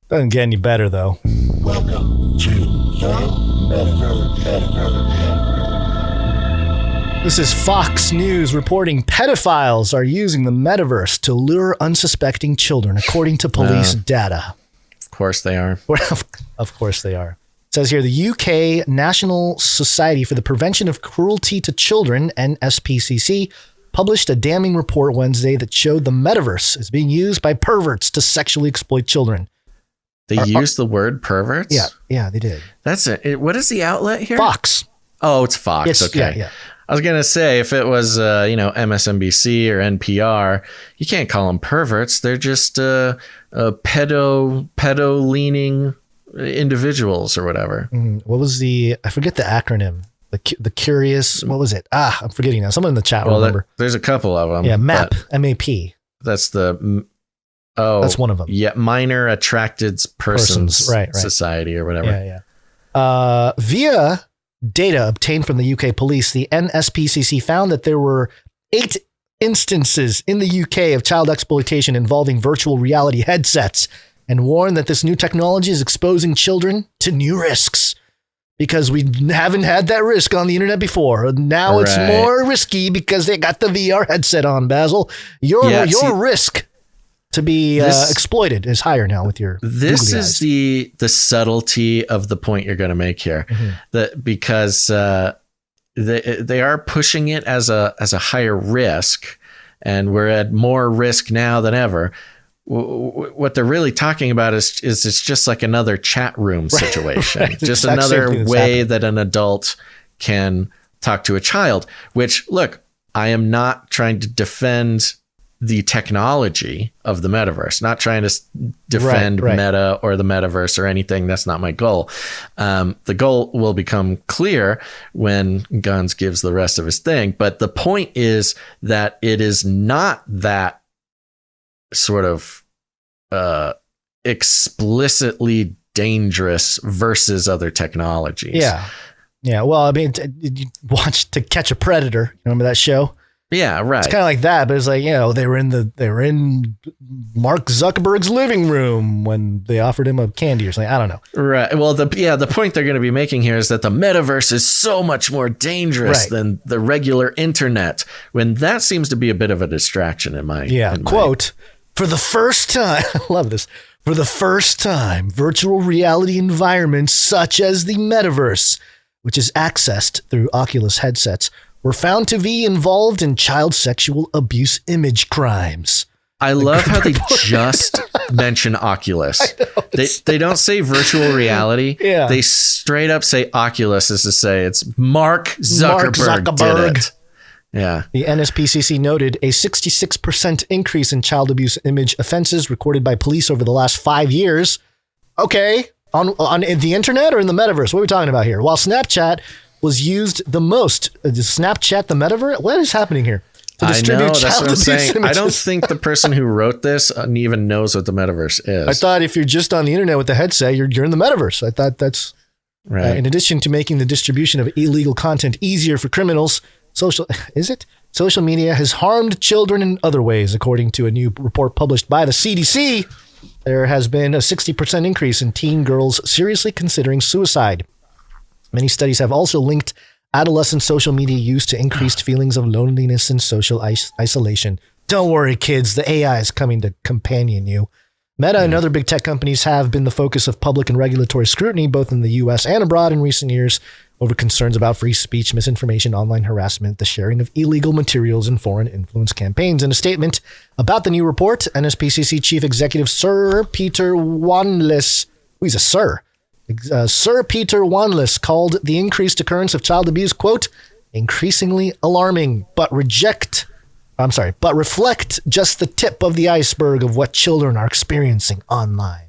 Doesn't get any better, though. Welcome to the Metaverse. This is Fox News reporting pedophiles are using the metaverse to lure unsuspecting children, according to police data. Of course they are. Of course they are. It says here, the UK National Society for the Prevention of Cruelty to Children, NSPCC, published a damning report Wednesday that showed the metaverse is being used by perverts to sexually exploit children. They used the word perverts? Yeah, they did. That's it. What is the outlet here? Fox. Oh, it's Fox. Okay. Yeah. I was going to say, if it was, MSNBC or NPR, you can't call them perverts. They're just pedo-leaning individuals or whatever. What was I forget the acronym. The curious, what was it? I'm forgetting now. Someone in the chat will remember. There's a couple of them. Yeah, MAP, M-A-P. That's that's one of them. Yeah, Minor Attracted Persons right. Society or whatever. Yeah. Via data obtained from the UK police, the NSPCC found that there were 8 instances in the UK of child exploitation involving virtual reality headsets, and warned that this new technology is exposing children to new risks. Because we haven't had that risk on the internet before. Now it's more risky because they got the VR headset on, Basil. Your risk to be exploited is higher now with your This is the subtlety of the point you're going to make here. That because they are pushing it as a higher risk, and we're at more risk now than ever. What they're really talking about is it's just like another chat room situation, right. Just another way that an adult can talk to a child, which, look, I am not trying to defend the technology of the metaverse, not trying to defend Meta or the metaverse or anything. That's not my goal. The goal will become clear when Guns gives the rest of his thing. But the point is that it is not that sort of explicitly dangerous versus other technologies. Yeah. Well, I mean, you watch To Catch a Predator. Remember that show? Yeah, right. It's kind of like that, but it's like, they were in Mark Zuckerberg's living room when they offered him a candy or something. I don't know. Right. Well, the point they're going to be making here is that the metaverse is so much more dangerous than the regular internet, when that seems to be a bit of a distraction in my quote. For the first time, I love this. For the first time, virtual reality environments such as the metaverse, which is accessed through Oculus headsets, were found to be involved in child sexual abuse image crimes. I love how they just mention Oculus. They don't say virtual reality. Yeah. They straight up say Oculus as to say it's Mark Zuckerberg did it. Yeah. The NSPCC noted a 66% increase in child abuse image offenses recorded by police over the last 5 years. Okay. On the internet or in the metaverse? What are we talking about here? While Snapchat was used the most. Snapchat the metaverse? What is happening here? I know, that's what I'm saying. Images. I don't think the person who wrote this even knows what the metaverse is. I thought if you're just on the internet with the headset, you're in the metaverse. I thought that's right. In addition to making the distribution of illegal content easier for criminals, social media has harmed children in other ways, according to a new report published by the CDC. There has been a 60% increase in teen girls seriously considering suicide. Many studies have also linked adolescent social media use to increased feelings of loneliness and social isolation. Don't worry, kids. The AI is coming to companion you. Meta and other big tech companies have been the focus of public and regulatory scrutiny, both in the U.S. and abroad in recent years, over concerns about free speech, misinformation, online harassment, the sharing of illegal materials, and foreign influence campaigns. In a statement about the new report, NSPCC Chief Executive Sir Peter Wanless, who's a sir, Sir Peter Wanless called the increased occurrence of child abuse, quote, increasingly alarming, but reflect just the tip of the iceberg of what children are experiencing online.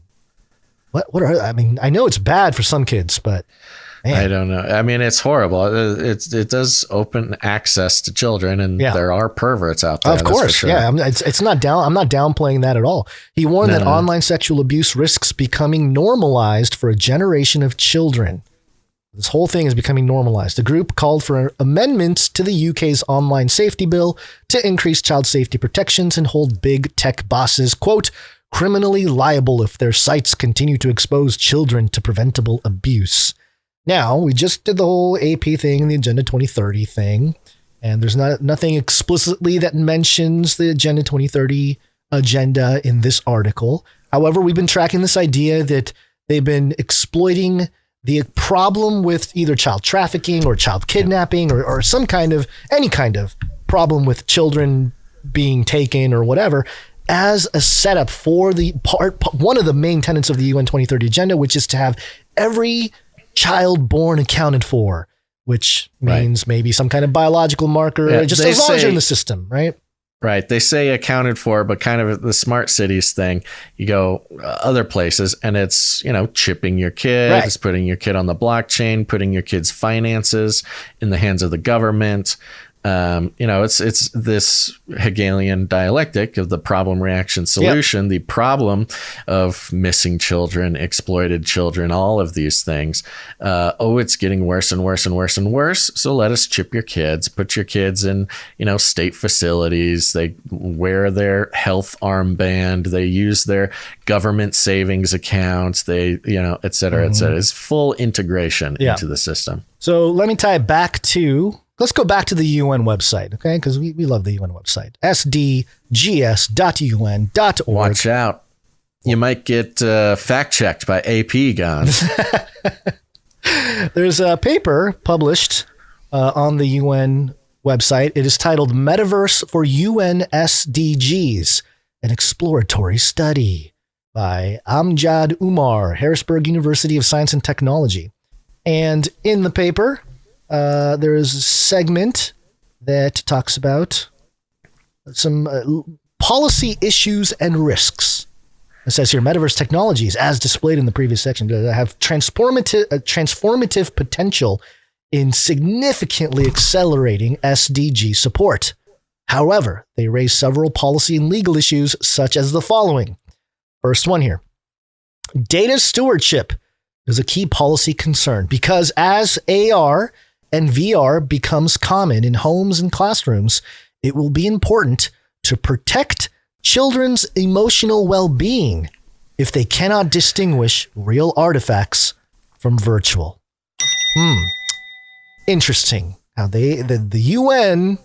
I know it's bad for some kids, but man. I don't know. I mean, it's horrible. It does open access to children, and there are perverts out there. Of course, sure. Yeah. It's not down. I'm not downplaying that at all. He warned that online sexual abuse risks becoming normalized for a generation of children. This whole thing is becoming normalized. The group called for amendments to the UK's online safety bill to increase child safety protections and hold big tech bosses, quote, criminally liable if their sites continue to expose children to preventable abuse. Now, we just did the whole AP thing and the Agenda 2030 thing, and there's nothing explicitly that mentions the Agenda 2030 agenda in this article. However, we've been tracking this idea that they've been exploiting the problem with either child trafficking or child kidnapping or any kind of problem with children being taken or whatever as a setup for one of the main tenets of the UN 2030 agenda, which is to have every child born accounted for, which means maybe some kind of biological marker, just as long as you're in the system, right? Right. They say accounted for, but kind of the smart cities thing, you go other places and it's, chipping your kid, it's putting your kid on the blockchain, putting your kid's finances in the hands of the government. It's this Hegelian dialectic of the problem, reaction, solution, the problem of missing children, exploited children, all of these things. It's getting worse and worse and worse and worse. So let us chip your kids, put your kids in, state facilities. They wear their health armband. They use their government savings accounts. They, et cetera, et cetera. It's full integration into the system. So let me tie it back to... Let's go back to the UN website, okay? Because we love the UN website. sdgs.un.org. Watch out. You might get fact-checked by AP guns. There's a paper published on the UN website. It is titled Metaverse for UN SDGs, an exploratory study by Amjad Umar, Harrisburg University of Science and Technology. And in the paper... there is a segment that talks about some policy issues and risks. It says here, metaverse technologies, as displayed in the previous section, have transformative potential in significantly accelerating SDG support. However, they raise several policy and legal issues, such as the following. First one here. Data stewardship is a key policy concern because as AR and VR becomes common in homes and classrooms, it will be important to protect children's emotional well-being if they cannot distinguish real artifacts from virtual. Interesting how the UN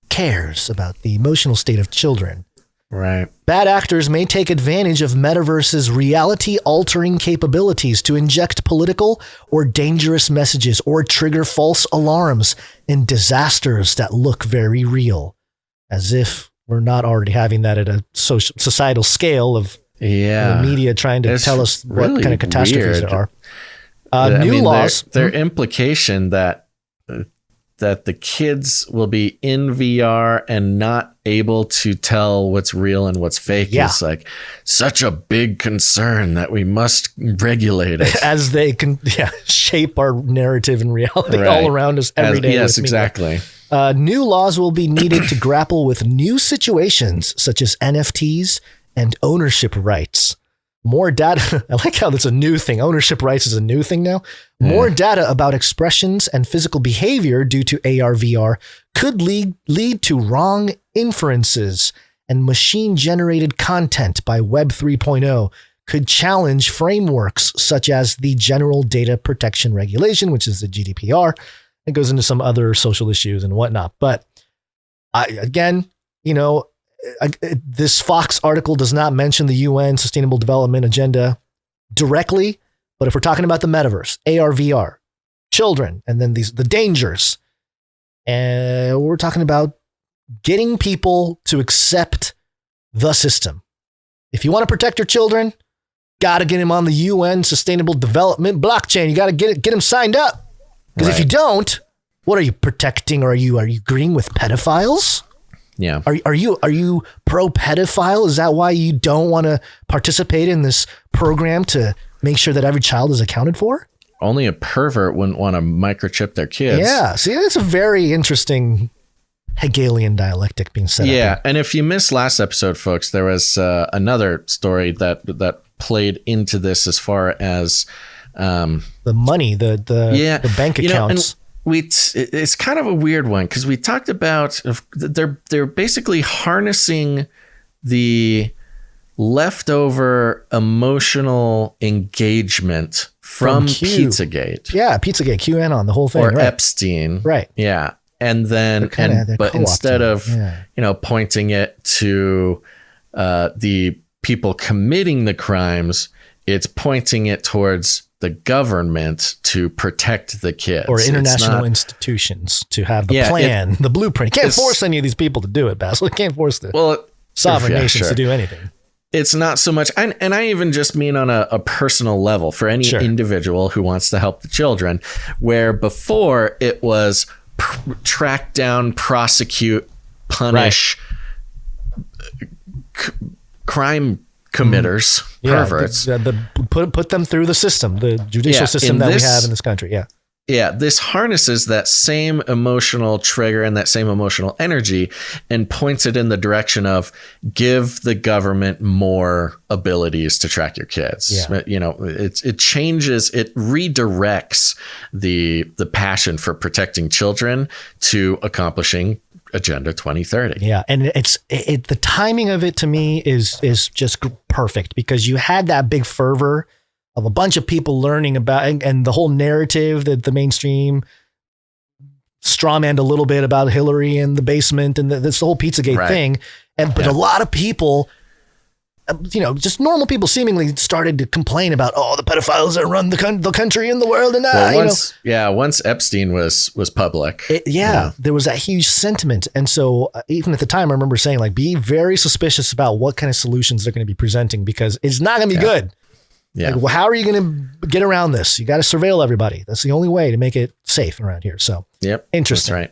cares about the emotional state of children. Right. Bad actors may take advantage of Metaverse's reality-altering capabilities to inject political or dangerous messages or trigger false alarms and disasters that look very real. As if we're not already having that at a societal scale of the media trying to tell us what really kind of catastrophes there are. New laws. Their implication that the kids will be in VR and not able to tell what's real and what's fake is like such a big concern that we must regulate it. As they can shape our narrative and reality all around us every day. Yes, exactly. New laws will be needed to grapple with new situations such as NFTs and ownership rights. More data. I like how that's a new thing. Ownership rights is a new thing now. More data about expressions and physical behavior due to AR, VR could lead to wrong inferences, and machine-generated content by Web 3.0 could challenge frameworks such as the General Data Protection Regulation, which is the GDPR. It goes into some other social issues and whatnot. But this Fox article does not mention the UN Sustainable Development Agenda directly, but if we're talking about the metaverse, AR, VR, children, and then the dangers, and we're talking about getting people to accept the system. If you want to protect your children, got to get them on the UN Sustainable Development blockchain. You got to get them signed up. Because if you don't, what are you protecting? Or are you agreeing with pedophiles? Yeah. Are you pro pedophile? Is that why you don't want to participate in this program to make sure that every child is accounted for? Only a pervert wouldn't want to microchip their kids. Yeah. See, that's a very interesting Hegelian dialectic being set up. Yeah. And if you missed last episode, folks, there was another story that played into this as far as the money, the bank accounts. It's kind of a weird one because we talked about they're basically harnessing the leftover emotional engagement from Q. Pizzagate. Yeah, Pizzagate, QAnon, the whole thing. Or right. Epstein. Right. Yeah. And then, but instead of, pointing it to the people committing the crimes, it's pointing it towards the government to protect the kids. Or international institutions to have the plan, the blueprint. You can't force any of these people to do it, Basil. You can't force the sovereign nations to do anything. It's not so much, and I even just mean on a personal level for any individual who wants to help the children, where before it was track down, prosecute, punish crime committers, perverts. Put them through the system, the judicial system that we have in this country. Yeah. Yeah, this harnesses that same emotional trigger and that same emotional energy and points it in the direction of give the government more abilities to track your kids. Yeah. It changes, it redirects the passion for protecting children to accomplishing Agenda 2030. Yeah, and the timing of it to me is just perfect, because you had that big fervor of a bunch of people learning about, and the whole narrative that the mainstream strawmanned a little bit about Hillary in the basement and this whole Pizzagate thing. But a lot of people, just normal people seemingly started to complain about, the pedophiles that run the country and the world. And once Epstein was public. There was that huge sentiment. And so even at the time, I remember saying, like, be very suspicious about what kind of solutions they're going to be presenting, because it's not going to be good. Yeah. Like, how are you going to get around this? You got to surveil everybody. That's the only way to make it safe around here. So, interesting. That's right.